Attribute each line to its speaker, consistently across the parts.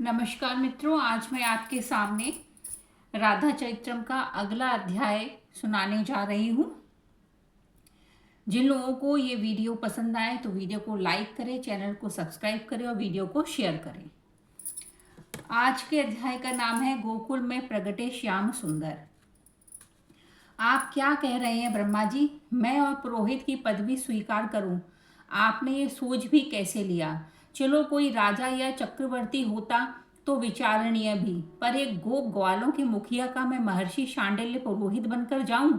Speaker 1: नमस्कार मित्रों, आज मैं आपके सामने राधा चरित्रम का अगला अध्याय सुनाने जा रही हूँ। जिन लोगों को ये वीडियो पसंद आए तो वीडियो को लाइक करें, चैनल को सब्सक्राइब करें और वीडियो को शेयर करें। आज के अध्याय का नाम है गोकुल में प्रगटे श्याम सुंदर। आप क्या कह रहे हैं ब्रह्मा जी? मैं और पुरोहित की पदवी स्वीकार करूं? आपने ये सोच भी कैसे लिया? चलो कोई राजा या चक्रवर्ती होता तो विचारणीय भी, पर एक गोप ग्वालों के मुखिया का मैं महर्षि शांडिल्य पुरोहित बनकर जाऊं?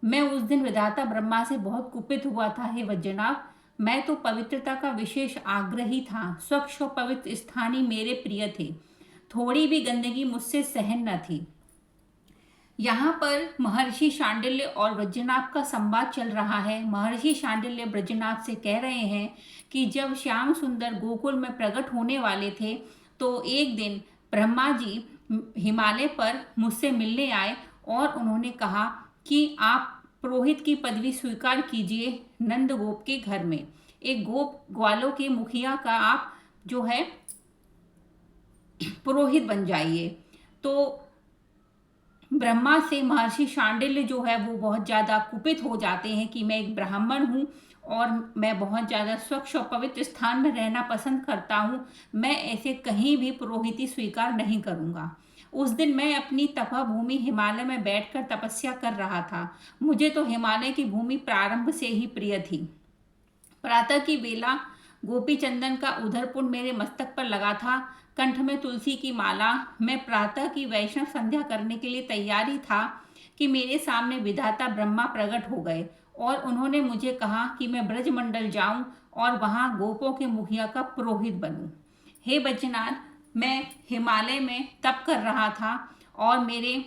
Speaker 1: मैं उस दिन विधाता ब्रह्मा से बहुत कुपित हुआ था। हे वज्रनाभ, मैं तो पवित्रता का विशेष आग्रही था। स्वच्छ और पवित्र स्थान ही मेरे प्रिय थे। थोड़ी भी गंदगी मुझसे सहन न थी। यहाँ पर महर्षि शांडिल्य और ब्रजनाभ का संवाद चल रहा है। महर्षि शांडिल्य ब्रजनाभ से कह रहे हैं कि जब श्याम सुंदर गोकुल में प्रकट होने वाले थे तो एक दिन ब्रह्मा जी हिमालय पर मुझसे मिलने आए और उन्होंने कहा कि आप पुरोहित की पदवी स्वीकार कीजिए। नंद गोप के घर में एक गोप ग्वालों के मुखिया का आप जो है पुरोहित बन जाइए। तो ब्रह्मा से महर्षि शांडिल्य जो है वो बहुत ज़्यादा कुपित हो जाते हैं कि मैं एक ब्राह्मण हूँ और मैं बहुत ज़्यादा स्वच्छ और पवित्र स्थान में रहना पसंद करता हूँ। मैं ऐसे कहीं भी पुरोहिती स्वीकार नहीं करूँगा। उस दिन मैं अपनी तपोभूमि हिमालय में बैठकर तपस्या कर रहा था। मुझे तो हिमालय की भूमि प्रारंभ से ही प्रिय थी। प्रातः की बेला गोपी चंदन का उधर पुण्य मेरे मस्तक पर लगा था, कंठ में तुलसी की माला। मैं प्रातः की वैष्णव संध्या करने के लिए तैयारी था कि मेरे सामने विधाता ब्रह्मा प्रकट हो गए और उन्होंने मुझे कहा कि मैं ब्रजमंडल जाऊं और वहां गोपों के मुखिया का पुरोहित बनूं। हे बचनाथ, मैं हिमालय में तप कर रहा था और मेरे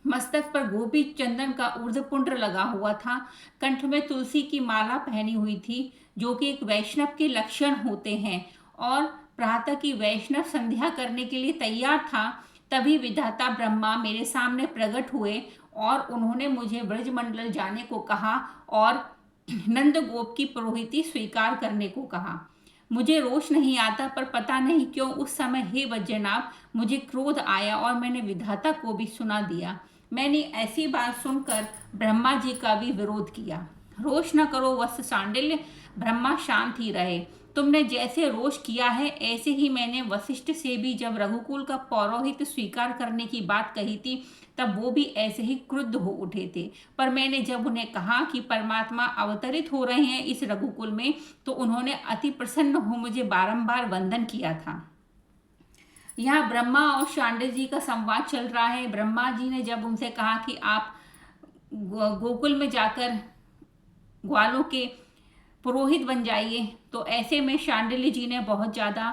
Speaker 1: मस्तक पर गोपी चंदन का ऊर्ध्वपुंड्र लगा हुआ था। कंठ में तुलसी की माला पहनी हुई थी, जो कि एक वैष्णव के लक्षण होते हैं, और प्रातः की वैष्णव संध्या करने के लिए तैयार था। तभी विधाता ब्रह्मा मेरे सामने प्रकट हुए और उन्होंने मुझे ब्रजमंडल जाने को कहा और नंद गोप की पुरोहिती स्वीकार करने को कहा। मुझे रोष नहीं आता, पर पता नहीं क्यों उस समय हे वज्रनाभ मुझे क्रोध आया और मैंने विधाता को भी सुना दिया। मैंने ऐसी बात सुनकर ब्रह्मा जी का भी विरोध किया। रोष न करो वत्स शांडिल्य, ब्रह्मा शांत ही रहे। तुमने जैसे रोष किया है ऐसे ही मैंने वशिष्ठ से भी जब रघुकुल का पौरोहित्य स्वीकार करने की बात कही थी तब वो भी ऐसे ही क्रुद्ध हो उठे थे। पर मैंने जब उन्हें कहा कि परमात्मा अवतरित हो रहे हैं इस रघुकुल में तो उन्होंने अति प्रसन्न हो मुझे बारंबार वंदन किया था। यहाँ ब्रह्मा और शांडिल्य जी का संवाद चल रहा है। ब्रह्मा जी ने जब उनसे कहा कि आप गोकुल में जाकर ग्वालों के पुरोहित बन जाइए, तो ऐसे में शांडिल्य जी ने बहुत ज़्यादा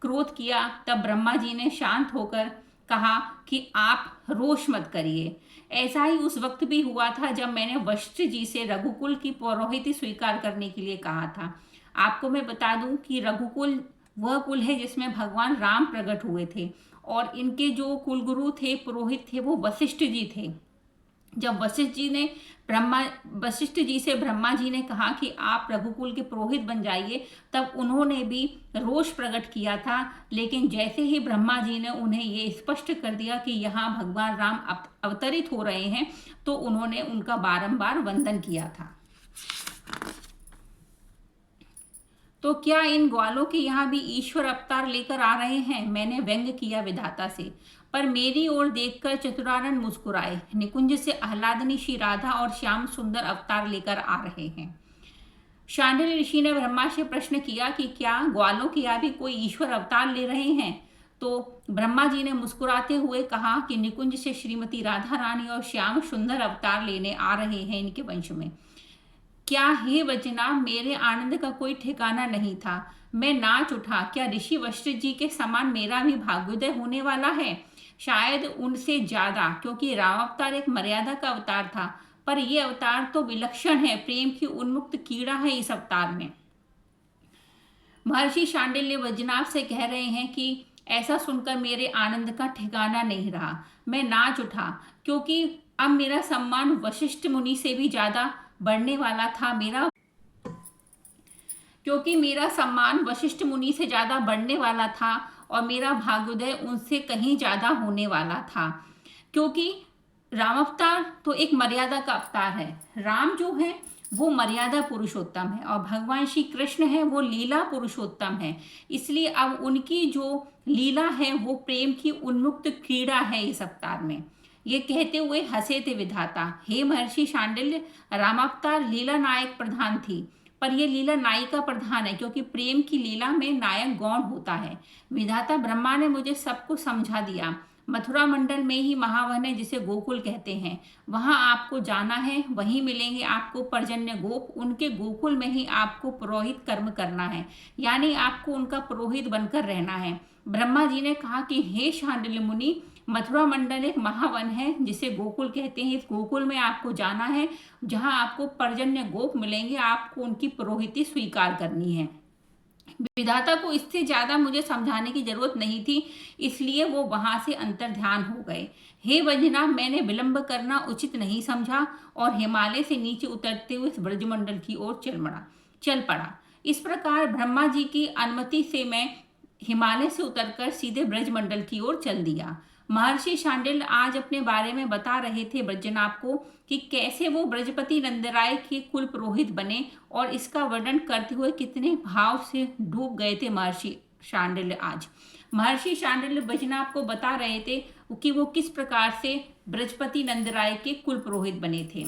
Speaker 1: क्रोध किया। तब ब्रह्मा जी ने शांत होकर कहा कि आप रोष मत करिए। ऐसा ही उस वक्त भी हुआ था जब मैंने वशिष्ठ जी से रघुकुल की पौरोहित्य स्वीकार करने के लिए कहा था। आपको मैं बता दूं कि रघुकुल वह कुल है जिसमें भगवान राम प्रकट हुए थे और इनके जो कुलगुरु थे, पुरोहित थे, वो वशिष्ठ जी थे। जब वशिष्ठ जी से ब्रह्मा जी ने कहा कि आप रघुकुल के पुरोहित बन जाइए, तब उन्होंने भी रोष प्रकट किया था। लेकिन जैसे ही ब्रह्मा जी ने उन्हें ये स्पष्ट कर दिया कि यहाँ भगवान राम अवतरित हो रहे हैं, तो उन्होंने उनका बारंबार वंदन किया था। तो क्या इन ग्वालों के यहाँ भी ईश्वर अवतार लेकर आ रहे हैं? मैंने व्यंग किया विधाता से, पर मेरी ओर देखकर चतुरानन मुस्कुराए। निकुंज से आह्लादनी श्री राधा और श्याम सुंदर अवतार लेकर आ रहे हैं। शांडिल्य ऋषि ने ब्रह्मा से प्रश्न किया कि क्या ग्वालों के यहाँ भी कोई ईश्वर अवतार ले रहे हैं? तो ब्रह्मा जी ने मुस्कुराते हुए कहा कि निकुंज से श्रीमती राधा रानी और श्याम सुंदर अवतार लेने आ रहे हैं इनके वंश में। क्या हे वचनाभ, मेरे आनंद का कोई ठिकाना नहीं था। मैं नाच उठा। क्या ऋषि वशिष्ठ जी के समान मेरा भी भाग्योदय होने वाला है? शायद उनसे ज्यादा, क्योंकि राम अवतार एक मर्यादा का अवतार था, पर यह अवतार तो विलक्षण है। प्रेम की उन्मुक्त कीड़ा है इस अवतार में। महर्षि शांडिल्य वज्रनाभ से कह रहे हैं कि ऐसा सुनकर मेरे आनंद का ठिकाना नहीं रहा। मैं नाच उठा, क्योंकि अब मेरा सम्मान वशिष्ठ मुनि से भी ज्यादा बढ़ने वाला था। क्योंकि मेरा सम्मान वशिष्ठ मुनि से ज्यादा बढ़ने वाला था और मेरा भाग्योदय उनसे कहीं ज़्यादा होने वाला था, क्योंकि राम अवतार तो एक मर्यादा का अवतार है। राम जो है वो मर्यादा पुरुषोत्तम है और भगवान श्री कृष्ण है वो लीला पुरुषोत्तम है। इसलिए अब उनकी जो लीला है वो प्रेम की उन्मुक्त क्रीड़ा है इस अवतार में। ये कहते हुए हंसे थे विधाता, हे महर्षि शांडिल्य, रामावतार लीला नायक प्रधान थी, पर यह लीला नायिका प्रधान है, क्योंकि प्रेम की लीला में नायक गौण होता है। विधाता ब्रह्मा ने मुझे सब कुछ समझा दिया। मथुरा मंडल में ही महावन है जिसे गोकुल कहते हैं, वहां आपको जाना है, वहीं मिलेंगे आपको पर्जन्य गोप। उनके गोकुल में ही आपको पुरोहित कर्म करना है, यानी आपको उनका पुरोहित बनकर रहना है। ब्रह्मा जी ने कहा कि हे शांडिल्य मुनि, मथुरा मंडल एक महावन है जिसे गोकुल कहते हैं। इस गोकुल में आपको जाना है, जहां आपको पर्जन्य गोप मिलेंगे, आपको उनकी पुरोहिती स्वीकार करनी है। विधाता को इससे ज्यादा मुझे समझाने की जरूरत नहीं थी, इसलिए वो वहां से अंतर्ध्यान हो गए। हे वंजना, मैंने विलंब करना उचित नहीं समझा और हिमालय से नीचे उतरते हुए इस ब्रजमंडल की ओर चल पड़ा। इस प्रकार ब्रह्मा जी की अनुमति से मैं हिमालय से उतरकर सीधे ब्रजमंडल की ओर चल दिया। महर्षि शांडिल्य आज अपने बारे में बता रहे थे ब्रजनाभ को कि कैसे वो ब्रजपति नंदराय के कुल पुरोहित बने, और इसका वर्णन करते हुए कितने भाव से डूब गए थे महर्षि शांडिल्य। आज महर्षि शांडिल्य ब्रजनाभ को बता रहे थे कि वो किस प्रकार से ब्रजपति नंदराय के कुल पुरोहित बने थे।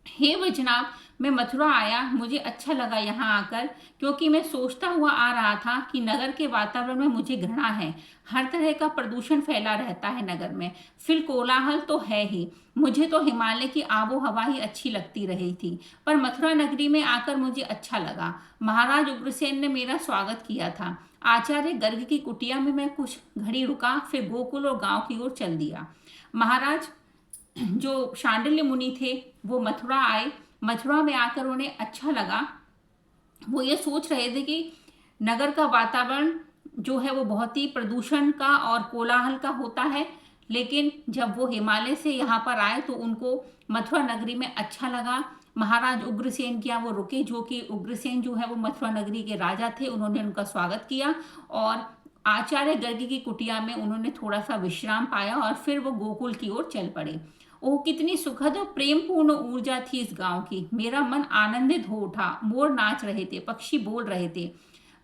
Speaker 1: हे वैजनाभ, मैं मथुरा आया, मुझे अच्छा लगा यहाँ आकर, क्योंकि मैं सोचता हुआ आ रहा था कि नगर के वातावरण में मुझे घृणा है। हर तरह का प्रदूषण फैला रहता है नगर में, फिर कोलाहल तो है ही। मुझे तो हिमालय की आबो हवा ही अच्छी लगती रही थी, पर मथुरा नगरी में आकर मुझे अच्छा लगा। महाराज उग्रसेन ने मेरा स्वागत किया था। आचार्य गर्ग की कुटिया में मैं कुछ घड़ी रुका, फिर गोकुल और गांव की ओर चल दिया। महाराज जो शांडिल्य मुनि थे वो मथुरा आए। मथुरा में आकर उन्हें अच्छा लगा। वो ये सोच रहे थे कि नगर का वातावरण जो है वो बहुत ही प्रदूषण का और कोलाहल का होता है, लेकिन जब वो हिमालय से यहाँ पर आए तो उनको मथुरा नगरी में अच्छा लगा। महाराज उग्रसेन क्या वो रुके, जो कि उग्रसेन जो है वो मथुरा नगरी के राजा थे। उन्होंने उनका स्वागत किया और आचार्य गर्ग की कुटिया में उन्होंने थोड़ा सा विश्राम पाया और फिर वो गोकुल की ओर चल पड़े। ओह, कितनी सुखद और प्रेमपूर्ण ऊर्जा थी इस गांव की। मेरा मन आनंदित हो उठा। मोर नाच रहे थे, पक्षी बोल रहे थे,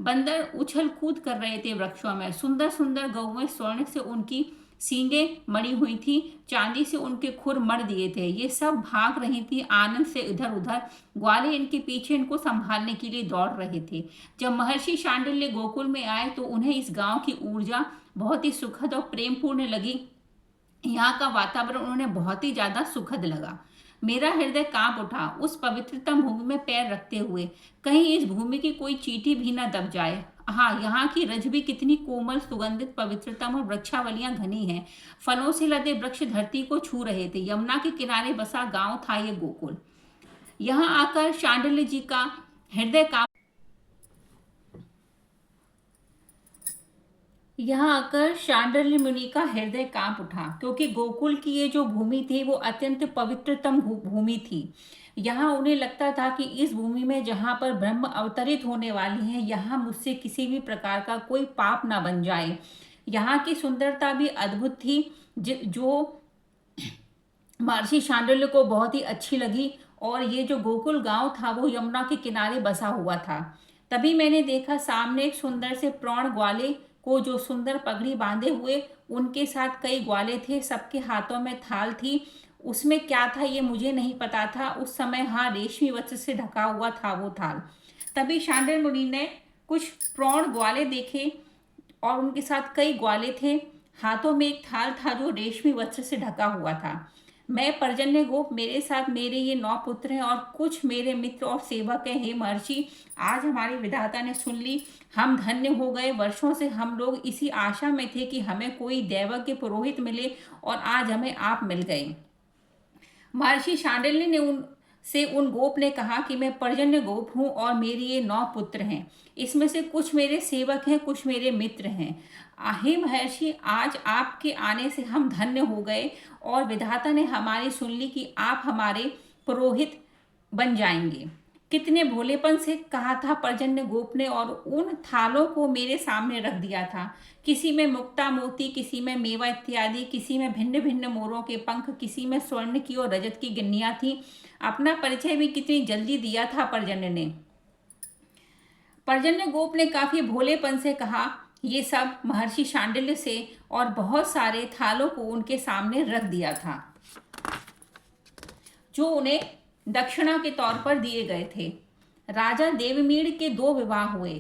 Speaker 1: बंदर उछल कूद कर रहे थे वृक्षों में। सुंदर सुंदर गौएं स्वर्ण से उनकी सींगें मड़ी हुई थी, चांदी से उनके खुर मर दिए थे। ये सब भाग रही थी आनंद से इधर उधर। ग्वाले इनके पीछे इनको संभालने के लिए दौड़ रहे थे। जब महर्षि शांडिल्य गोकुल में आए तो उन्हें इस गांव की ऊर्जा बहुत ही सुखद और प्रेमपूर्ण लगी। यहाँ का वातावरण उन्हें बहुत ही ज्यादा सुखद लगा। मेरा हृदय कांप उठा उस पवित्रतम भूमि में पैर रखते हुए। कहीं इस भूमि की कोई चींटी भी न दब जाए। हाँ, यहाँ की रज भी कितनी कोमल, सुगंधित, पवित्रतम और वृक्षावलियां घनी हैं। फलों से लदे वृक्ष धरती को छू रहे थे। यमुना के किनारे बसा गांव था ये गोकुल। यहाँ आकर शांडिल्य जी का हृदय कांप यहाँ आकर शांडिल्य मुनि का हृदय कांप उठा, क्योंकि गोकुल की ये जो भूमि थी वो अत्यंत पवित्रतम भूमि थी। यहाँ उन्हें लगता था कि इस भूमि में जहाँ पर ब्रह्म अवतरित होने वाली हैं, यहाँ मुझसे किसी भी प्रकार का कोई पाप ना बन जाए। यहाँ की सुंदरता भी अद्भुत थी, जो महर्षि शांडिल्य को बहुत ही अच्छी लगी। और ये जो गोकुल गांव था वो यमुना के किनारे बसा हुआ था। तभी मैंने देखा सामने एक सुंदर से प्रौढ़ ग्वाले को, जो सुंदर पगड़ी बांधे हुए, उनके साथ कई ग्वाले थे। सबके हाथों में थाल थी। उसमें क्या था ये मुझे नहीं पता था उस समय। हाँ, रेशमी वस्त्र से ढका हुआ था वो थाल। तभी शांडिल्य मुनि ने कुछ प्रौढ़ ग्वाले देखे और उनके साथ कई ग्वाले थे। हाथों में एक थाल था जो रेशमी वस्त्र से ढका हुआ था। मैं पर्जन्य गोप, मेरे साथ मेरे ये 9 पुत्र हैं और कुछ मेरे मित्र और सेवक हैं। हे महर्षि, आज हमारी विधाता ने सुन ली, हम धन्य हो गए। वर्षों से हम लोग इसी आशा में थे कि हमें कोई दैवज्ञ पुरोहित मिले और आज हमें आप मिल गए। महर्षि शांडिल्य ने उन गोप ने कहा कि मैं पर्जन्य गोप हूँ और मेरे ये 9 पुत्र हैं। इसमें से कुछ मेरे सेवक हैं, कुछ मेरे मित्र हैं। हे महर्षि, आज आपके आने से हम धन्य हो गए और विधाता ने हमारी सुन ली कि आप हमारे पुरोहित बन जाएंगे। कितने भोलेपन से कहा था पर्जन्य गोप ने, और उन थालों को मेरे सामने रख दिया था। किसी में मुक्ता मोती, किसी में मेवा इत्यादि, किसी में भिन्न भिन्न मोरों के पंख, किसी में स्वर्ण की और रजत की गिन्नियां थी। अपना परिचय भी कितनी जल्दी दिया था पर्जन्य ने। पर्जन्य गोप ने काफी भोलेपन से कहा ये सब महर्षि शांडिल्य से, और बहुत सारे थालों को उनके सामने रख दिया था जो उन्हें दक्षिणा के तौर पर दिए गए थे। राजा देवमीड़ के 2 विवाह हुए।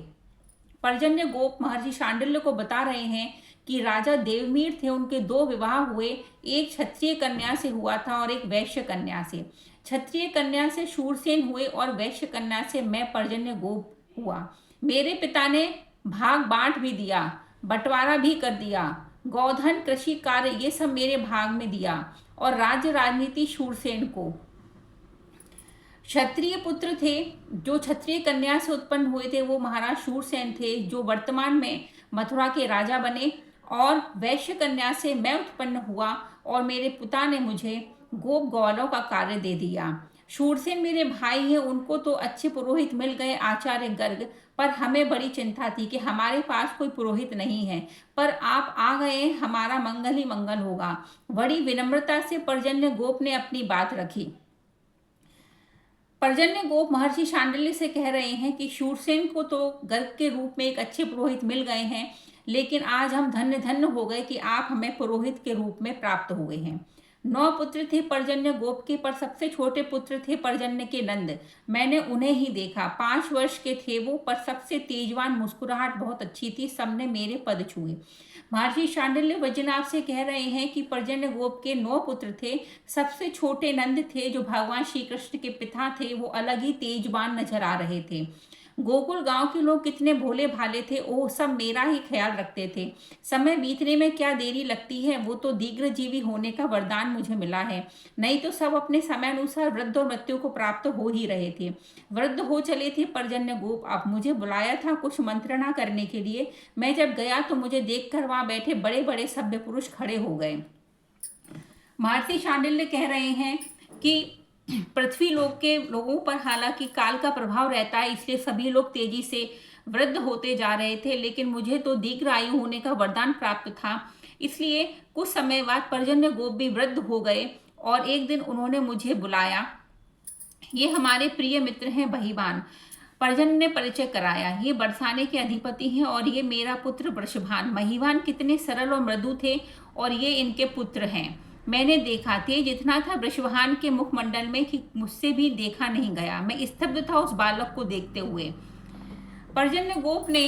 Speaker 1: पर्जन्य गोप महर्षि शांडिल्य को बता रहे हैं कि राजा देवमीड़ थे, उनके 2 विवाह हुए। एक क्षत्रिय कन्या से हुआ था और एक वैश्य कन्या से। क्षत्रिय कन्या से शूरसेन हुए और वैश्य कन्या से मैं पर्जन्य गोप हुआ। मेरे पिता ने भाग बांट भी दिया, बंटवारा भी कर दिया। गौधन, कृषि कार्य ये सब मेरे भाग में दिया, और राज्य राजनीति शूरसेन को। क्षत्रिय पुत्र थे जो क्षत्रिय कन्या से उत्पन्न हुए थे, वो महाराज शूरसेन थे, जो वर्तमान में मथुरा के राजा बने। और वैश्य कन्या से मैं उत्पन्न हुआ, और मेरे पिता ने मुझे गोप गौरव का कार्य दे दिया। शूरसेन मेरे भाई हैं, उनको तो अच्छे पुरोहित मिल गए, आचार्य गर्ग, पर हमें बड़ी चिंता थी कि हमारे पास कोई पुरोहित नहीं है। पर आप आ गए, हमारा मंगल ही मंगल होगा। बड़ी विनम्रता से पर्जन्य गोप ने अपनी बात रखी। पर्जन्य गोप महर्षि शांडिल्य से कह रहे हैं कि शूरसेन को तो गर्ग के रूप में एक अच्छे पुरोहित मिल गए हैं, लेकिन आज हम धन्य धन्य हो गए कि आप हमें पुरोहित के रूप में प्राप्त हुए हैं। 9 पुत्र थे पर्जन्य गोप के, पर सबसे छोटे पुत्र थे पर्जन्य के नंद। मैंने उन्हें ही देखा, 5 वर्ष के थे वो, पर सबसे तेजवान, मुस्कुराहट बहुत अच्छी थी, सबने मेरे पद छुए। महर्षि शांडिल्य वज्रनाभ से कह रहे हैं कि पर्जन्य गोप के 9 पुत्र थे। सबसे छोटे नंद थे जो भगवान श्री कृष्ण के पिता थे, वो अलग ही तेजवान नजर आ रहे थे। गोकुल गांव के लोग कितने भोले भाले थे, वो सब मेरा ही ख्याल रखते थे। समय बीतने में क्या देरी लगती है, वो तो दीर्घजीवी होने का वरदान मुझे मिला है, नहीं तो सब अपने समय अनुसार वृद्ध और मृत्यु को प्राप्त हो ही रहे थे। वृद्ध हो चले थे पर्जन्य गोप। अब मुझे बुलाया था कुछ मंत्रणा करने के लिए। मैं जब गया तो मुझे देखकर वहां बैठे बड़े बड़े सभ्य पुरुष खड़े हो गए। महर्षि शांडिल्य कह रहे हैं कि पृथ्वी लोक के लोगों पर हालांकि काल का प्रभाव रहता है, इसलिए सभी लोग तेजी से वृद्ध होते जा रहे थे, लेकिन मुझे तो दीर्घ आयु होने का वरदान प्राप्त था। इसलिए कुछ समय बाद पर्जन्य गोप भी वृद्ध हो गए, और एक दिन उन्होंने मुझे बुलाया। ये हमारे प्रिय मित्र हैं बहिवान। पर्जन्य ने परिचय कराया, ये बरसाने के अधिपति हैं, और ये मेरा पुत्र वृषभान। महिवान कितने सरल और मृदु थे, और ये इनके पुत्र हैं। मैंने देखा, तेज इतना था वृषभान के मुखमंडल में कि मुझसे भी देखा नहीं गया। मैं स्तब्ध था उस बालक को देखते हुए। पर्जन्य गोप ने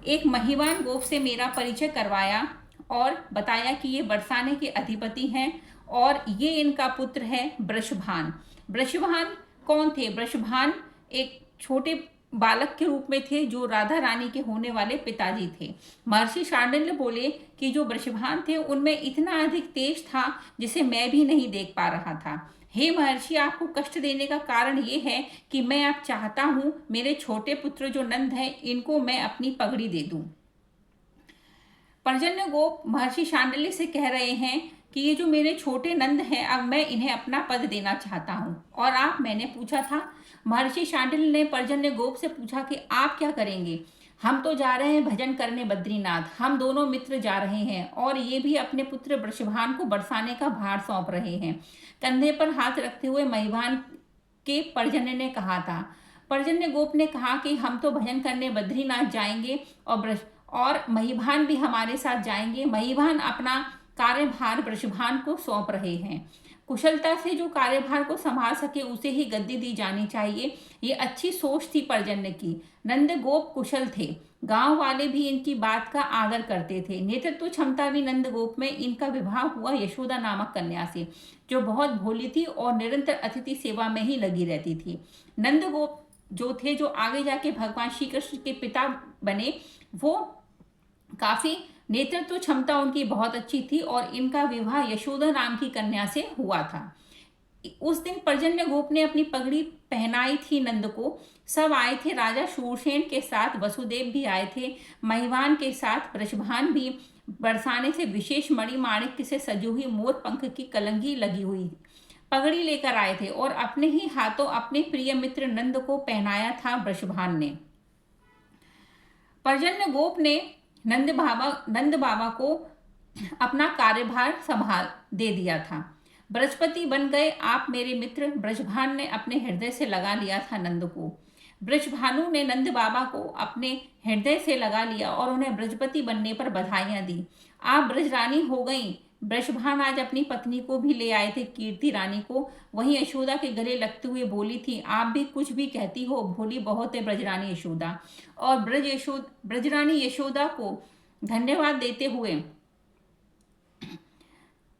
Speaker 1: एक महिवान गोप से मेरा परिचय करवाया और बताया कि ये बरसाने के अधिपति हैं, और ये इनका पुत्र है वृषभान। वृषभान कौन थे? वृषभान एक छोटे बालक के रूप में थे जो राधा रानी के होने वाले पिताजी थे। महर्षि शांडिल्य बोले कि जो वृषभान थे उनमें इतना अधिक तेज था जिसे मैं भी नहीं देख पा रहा था। हे महर्षि, आपको कष्ट देने का कारण ये है कि मैं अब चाहता हूं मेरे छोटे पुत्र जो नंद हैं इनको मैं अपनी पगड़ी दे दूं। पर्जन्य गोप महर्षि शांडिल्य से कह रहे हैं कि ये जो मेरे छोटे नंद हैं, अब मैं इन्हें अपना पद देना चाहता हूँ। और आप? मैंने पूछा था। महर्षि शांडिल्य ने पर्जन्य गोप से पूछा कि आप क्या करेंगे? हम तो जा रहे हैं भजन करने बद्रीनाथ। हम दोनों मित्र जा रहे हैं, और ये भी अपने पुत्र वृषभान को बरसाने का भार सौंप रहे हैं। कंधे पर हाथ रखते हुए महिवान के पर्जन्य ने कहा था। पर्जन्य गोप ने कहा कि हम तो भजन करने बद्रीनाथ जाएंगे, और महिवान भी हमारे साथ जाएंगे। महिवान अपना कार्यभार वृषभान को सौंप रहे हैं। कुशलता से जो कार्यभार को संभाल सके उसे ही गद्दी दी जानी चाहिए। ये अच्छी सोच थी पर्जन्य की। नंद गोप कुशल थे, गांव वाले भी इनकी बात का आदर करते थे। नेतृत्व क्षमता भी नंद गोप में। इनका विवाह हुआ यशोदा नामक कन्या से, जो बहुत भोली थी और निरंतर अतिथि सेवा में ही लगी रहती थी। नंद गोप जो थे, जो आगे जाके भगवान श्री कृष्ण के पिता बने, वो काफी नेतृत्व क्षमता उनकी बहुत अच्छी थी, और इनका विवाह यशोदा नाम की कन्या से हुआ था। उस दिन पर्जन्य गोप ने अपनी पगड़ी पहनाई थी नंद को। सब आए थे, राजा शूरसेन के साथ वसुदेव भी आए थे, महिवान के साथ वृषभान भी। बरसाने से विशेष मणि माणिक्य से सजी हुई मोर पंख की कलंगी लगी हुई। पगड़ी लेकर आए थे और अपने ही हाथों अपने प्रिय मित्र नंद को पहनाया था वृषभान ने। पर्जन्य गोप ने नंद बाबा को अपना कार्यभार संभाल दे दिया था। बृहस्पति बन गए आप मेरे मित्र, ब्रजभान ने अपने हृदय से लगा लिया था नंद को। ब्रजभानु ने नंद बाबा को अपने हृदय से लगा लिया और उन्हें बृहस्पति बनने पर बधाइयां दी। आप ब्रजरानी हो गई। ब्रजभान आज अपनी पत्नी को भी ले आए थे, कीर्ति रानी को। वहीं यशोदा के गले लगते हुए बोली थी, आप भी कुछ भी कहती हो, भोली बहुत है ब्रजरानी यशोदा। और ब्रजरानी यशोदा को धन्यवाद देते हुए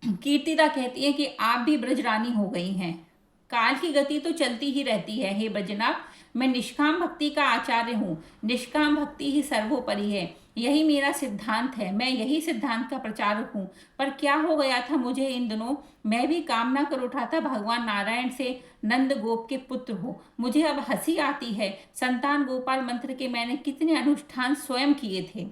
Speaker 1: कीर्तिदा कहती है कि आप भी ब्रजरानी हो गई हैं। काल की गति तो चलती ही रहती है हे ब्रजनाभ। मैं निष्काम भक्ति का आचार्य हूँ। निष्काम भक्ति ही सर्वोपरि है, यही मेरा सिद्धांत है। मैं यही सिद्धांत का प्रचारक हूँ। पर क्या हो गया था मुझे इन दिनों, मैं भी कामना कर उठा था भगवान नारायण से नंद गोप के पुत्र हो। मुझे अब हंसी आती है। संतान गोपाल मंत्र के मैंने कितने अनुष्ठान स्वयं किए थे।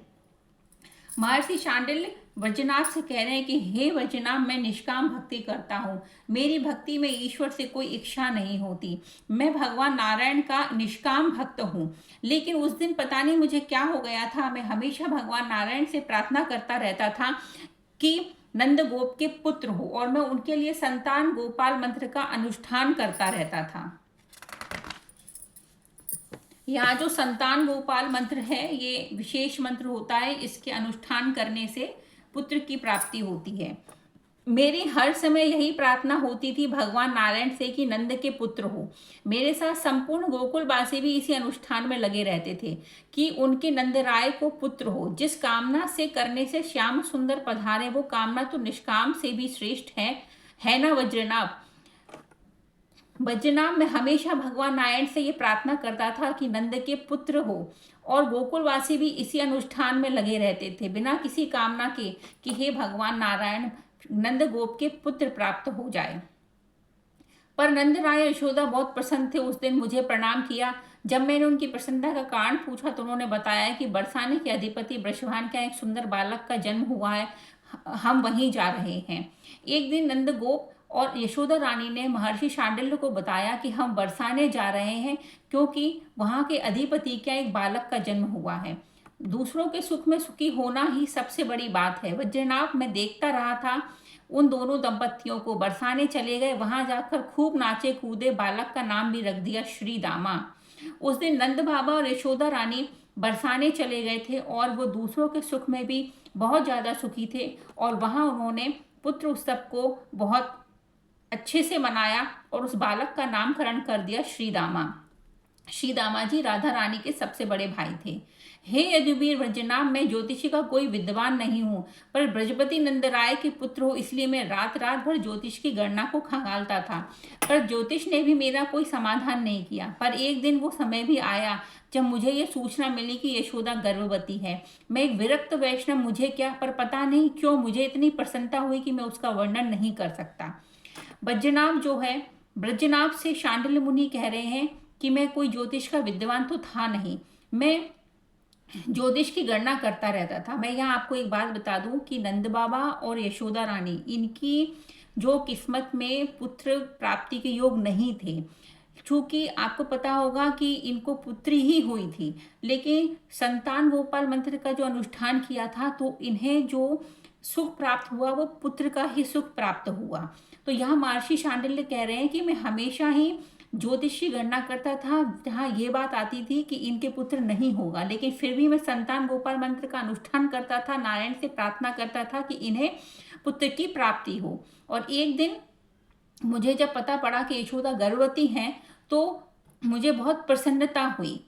Speaker 1: महर्षि शांडिल्य वज्रनाभ से कह रहे हैं कि हे वज्रनाभ, मैं निष्काम भक्ति करता हूँ। मेरी भक्ति में ईश्वर से कोई इच्छा नहीं होती। मैं भगवान नारायण का निष्काम भक्त हूँ। लेकिन उस दिन पता नहीं मुझे क्या हो गया था। मैं हमेशा भगवान नारायण से प्रार्थना करता रहता था कि नंद गोप के पुत्र हो, और मैं उनके लिए संतान गोपाल मंत्र का अनुष्ठान करता रहता था। यहाँ जो संतान गोपाल मंत्र है, ये विशेष मंत्र होता है। इसके अनुष्ठान करने से पुत्र की प्राप्ति होती है। मेरी हर समय यही प्रार्थना होती थी भगवान नारायण से कि नंद के पुत्र हो। मेरे साथ संपूर्ण गोकुलवासी भी इसी अनुष्ठान में लगे रहते थे कि उनके नंदराय को पुत्र हो। जिस कामना से करने से श्याम सुंदर पधारे, वो कामना तो निष्काम से भी श्रेष्ठ है ना वज्रनाभ। वज्रनाभ, मैं हमेशा भगवान नारायण से ये प्रार्थना करता था कि नंद के पुत्र हो, और गोकुलवासी भी इसी अनुष्ठान में लगे रहते थे बिना किसी कामना के कि हे भगवान नारायण, नंद गोप के पुत्र प्राप्त हो जाए। पर नंद राय यशोदा बहुत प्रसन्न थे। उस दिन मुझे प्रणाम किया। जब मैंने उनकी प्रसन्नता का कारण पूछा तो उन्होंने बताया कि बरसाने के अधिपति वृषभान का एक सुंदर बालक का जन्म हुआ है, हम वहीं जा रहे हैं। एक दिन नंद गोप और यशोदा रानी ने महर्षि शांडिल्य को बताया कि हम बरसाने जा रहे हैं, क्योंकि वहाँ के अधिपति का एक बालक का जन्म हुआ है। दूसरों के सुख में सुखी होना ही सबसे बड़ी बात है। वज्रनाभ, मैं देखता रहा था उन दोनों दंपतियों को। बरसाने चले गए, वहां जाकर खूब नाचे कूदे, बालक का नाम भी रख दिया श्री दामा। उस दिन नंद बाबा और यशोदा रानी बरसाने चले गए थे, और वो दूसरों के सुख में भी बहुत ज़्यादा सुखी थे, और वहाँ उन्होंने पुत्र उत्सव को बहुत अच्छे से मनाया और उस बालक का नामकरण कर दिया श्री दामा। श्री दामा जी राधा रानी के सबसे बड़े भाई थे। हे यदुवीर वज्रनाभ, मैं ज्योतिषी का कोई विद्वान नहीं हूँ, पर ब्रजपति नंदराय के पुत्र हो, इसलिए मैं रात रात भर ज्योतिष की गणना को खंगालता था। पर ज्योतिष ने भी मेरा कोई समाधान नहीं किया। पर एक दिन वो समय भी आया जब मुझे ये सूचना मिली कि यशोदा गर्भवती है। मैं एक विरक्त वैष्णव, मुझे क्या, पर पता नहीं क्यों मुझे इतनी प्रसन्नता हुई कि मैं उसका वर्णन नहीं कर सकता। वज्रनाभ जो है, ब्रजनाभ से शांडिल्य मुनि कह रहे हैं कि मैं कोई ज्योतिष का विद्वान तो था नहीं, मैं ज्योतिष की गणना करता रहता था। मैं यहाँ आपको एक बात बता दूं कि नंद बाबा और यशोदा रानी, इनकी जो किस्मत में पुत्र प्राप्ति के योग नहीं थे, चूंकि आपको पता होगा कि इनको पुत्री ही हुई थी, लेकिन संतान गोपाल मंत्र का जो अनुष्ठान किया था तो इन्हें जो सुख प्राप्त हुआ वो पुत्र का ही सुख प्राप्त हुआ। तो यहाँ महर्षि शांडिल्य कह रहे हैं कि मैं हमेशा ही ज्योतिष की गणना करता था जहाँ ये बात आती थी कि इनके पुत्र नहीं होगा, लेकिन फिर भी मैं संतान गोपाल मंत्र का अनुष्ठान करता था, नारायण से प्रार्थना करता था कि इन्हें पुत्र की प्राप्ति हो। और एक दिन मुझे जब पता पड़ा कि यशोदा गर्भवती हैं तो मुझे बहुत प्रसन्नता हुई।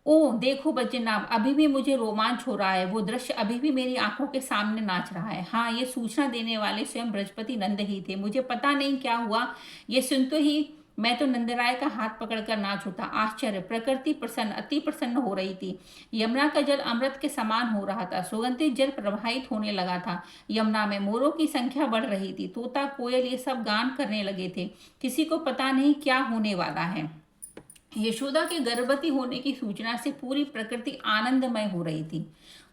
Speaker 1: ओ देखो बच्चनाभ, अभी भी मुझे रोमांच हो रहा है, वो दृश्य अभी भी मेरी आंखों के सामने नाच रहा है। हाँ, ये सूचना देने वाले स्वयं बृहस्पति नंद ही थे। मुझे पता नहीं क्या हुआ, ये सुनते ही मैं तो नंदराय का हाथ पकड़कर नाच उठा। आश्चर्य, प्रकृति प्रसन्न, अति प्रसन्न हो रही थी। यमुना का जल अमृत के समान हो रहा था, सुगंधित जल प्रवाहित होने लगा था। यमुना में मोरों की संख्या बढ़ रही थी, तोता कोयल ये सब गान करने लगे थे। किसी को पता नहीं क्या होने वाला है। यशोदा के गर्भवती होने की सूचना से पूरी प्रकृति आनंदमय हो रही थी।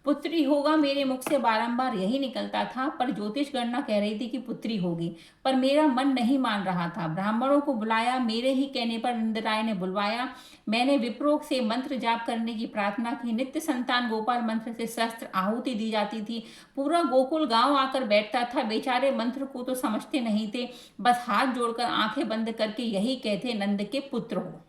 Speaker 1: पुत्री होगा, मेरे मुख से बारंबार यही निकलता था, पर ज्योतिष गणना कह रही थी कि पुत्री होगी। पर मेरा मन नहीं मान रहा था। ब्राह्मणों को बुलाया, मेरे ही कहने पर नंदराय ने बुलवाया। मैंने विप्रोक से मंत्र जाप करने की प्रार्थना की। नित्य संतान गोपाल मंत्र से शस्त्र आहुति दी जाती थी। पूरा गोकुल गांव आकर बैठता था। बेचारे मंत्र को तो समझते नहीं थे, बस हाथ जोड़कर आंखें बंद करके यही कहते, नंद के पुत्र हो।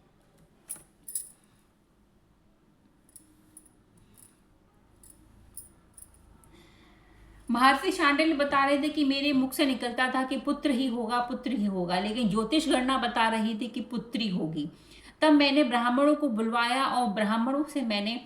Speaker 1: महर्षि शांडिल्य बता रहे थे कि मेरे मुख से निकलता था कि पुत्र ही होगा, पुत्र ही होगा, लेकिन ज्योतिष गणना बता रही थी कि पुत्री होगी। तब मैंने ब्राह्मणों को बुलवाया और ब्राह्मणों से मैंने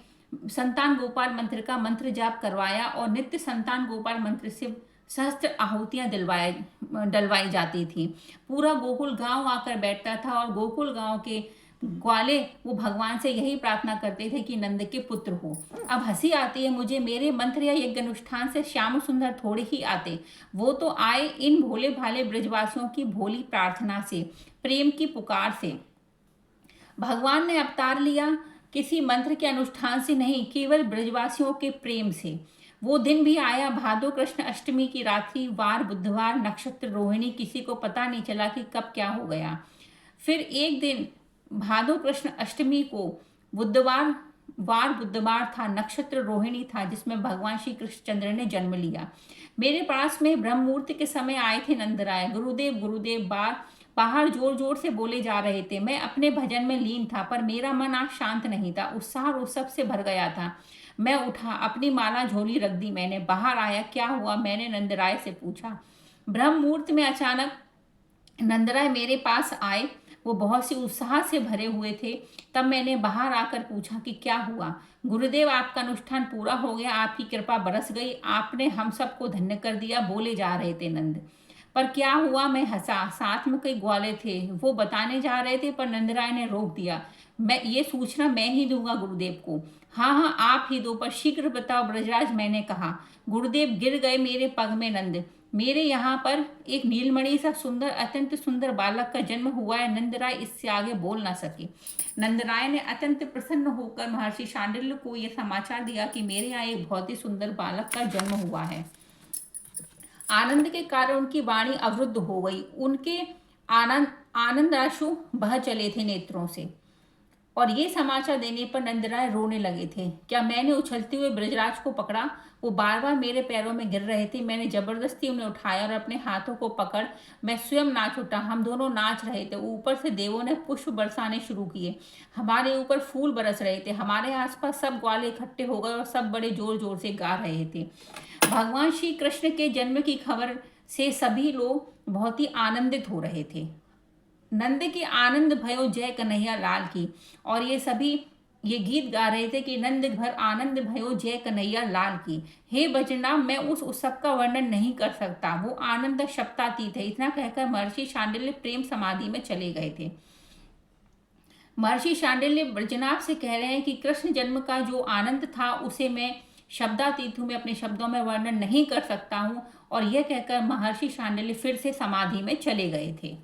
Speaker 1: संतान गोपाल मंत्र का मंत्र जाप करवाया और नित्य संतान गोपाल मंत्र से सहस्त्र आहुतियां डलवाई जाती थी। पूरा गोकुल गांव आकर बैठता था और गोकुल गांव के ग्वाले वो भगवान से यही प्रार्थना करते थे कि नंद के पुत्र हो। अब हंसी आती है मुझे, मेरे मंत्र या यज्ञ अनुष्ठान से श्याम सुंदर थोड़े ही आते, वो तो आए इन भोले भाले ब्रजवासियों की भोली प्रार्थना से, प्रेम की पुकार से। भगवान ने अवतार लिया किसी मंत्र के अनुष्ठान से नहीं, केवल ब्रजवासियों के प्रेम से। वो दिन भी आया, भादो कृष्ण अष्टमी की रात्रि, वार बुधवार, नक्षत्र रोहिणी, किसी को पता नहीं चला कि कब क्या हो गया। फिर एक दिन भादो कृष्ण अष्टमी को बुधवार था, नक्षत्र रोहिणी था, जिसमें भगवान श्री कृष्णचंद्र ने जन्म लिया। मेरे पास में ब्रह्म मुहूर्त के समय आए थे नंदराय। गुरुदेव गुरुदेव बाहर जोर जोर से बोले जा रहे थे। मैं अपने भजन में लीन था, पर मेरा मन आज शांत नहीं था, उत्साह और उत्सव से भर गया था। मैं उठा, अपनी माला झोली रख दी मैंने। बाहर आया, क्या हुआ, मैंने नंदराय से पूछा। ब्रह्म मुहूर्त में अचानक नंदराय मेरे पास आए। वो बहुत सी उत्साह से भरे हुए थे। तब मैंने बाहर आकर पूछा कि क्या हुआ। गुरुदेव, आपका अनुष्ठान पूरा हो गया, आपकी कृपा बरस गई, आपने हम सबको धन्य कर दिया, बोले जा रहे थे नंद। पर क्या हुआ, मैं हंसा। साथ में कई ग्वाले थे, वो बताने जा रहे थे, पर नंदराय ने रोक दिया। मैं ये सूचना मैं ही दूंगा गुरुदेव को। हाँ हाँ, आप ही दो, पर शीघ्र बताओ ब्रजराज, मैंने कहा। गुरुदेव गिर गए मेरे पग में नंद। मेरे यहाँ पर एक नीलमणि सा सुंदर, अत्यंत सुंदर बालक का जन्म हुआ है। नंदराय इससे आगे बोल ना सके। नंदराय ने अत्यंत प्रसन्न होकर महर्षि शांडिल्य को यह समाचार दिया कि मेरे यहाँ एक बहुत ही सुंदर बालक का जन्म हुआ है। आनंद के कारण उनकी वाणी अवरुद्ध हो गई। उनके आनंद आंसू बह चले थे नेत्रों से। और ये समाचार देने पर नंदराय रोने लगे थे। क्या मैंने उछलते हुए ब्रजराज को पकड़ा। वो बार बार मेरे पैरों में गिर रहे थे। मैंने जबरदस्ती उन्हें उठाया और अपने हाथों को पकड़ मैं स्वयं नाच उठा। हम दोनों नाच रहे थे। ऊपर से देवों ने पुष्प बरसाने शुरू किए। हमारे ऊपर फूल बरस रहे थे। हमारे आसपास सब ग्वाले इकट्ठे हो गए और सब बड़े जोर जोर से गा रहे थे। भगवान श्री कृष्ण के जन्म की खबर से सभी लोग बहुत ही आनंदित हो रहे थे। नंद की आनंद भयो जय कन्हैया लाल की। और ये सभी ये गीत गा रहे थे कि नंद भर आनंद भयो जय कन्हैया लाल की। हे बजना, मैं उस उत्सव का वर्णन नहीं कर सकता, वो आनंद शब्दातीत है। इतना कहकर महर्षि शांडिल्य प्रेम समाधि में चले गए थे। महर्षि शांडिल्य ब्रजनाभ से कह रहे हैं कि कृष्ण जन्म का जो आनंद था उसे मैं शब्दातीत हूँ, मैं अपने शब्दों में वर्णन नहीं कर सकता हूँ। और यह कहकर महर्षि शांडिल्य फिर से समाधि में चले गए थे।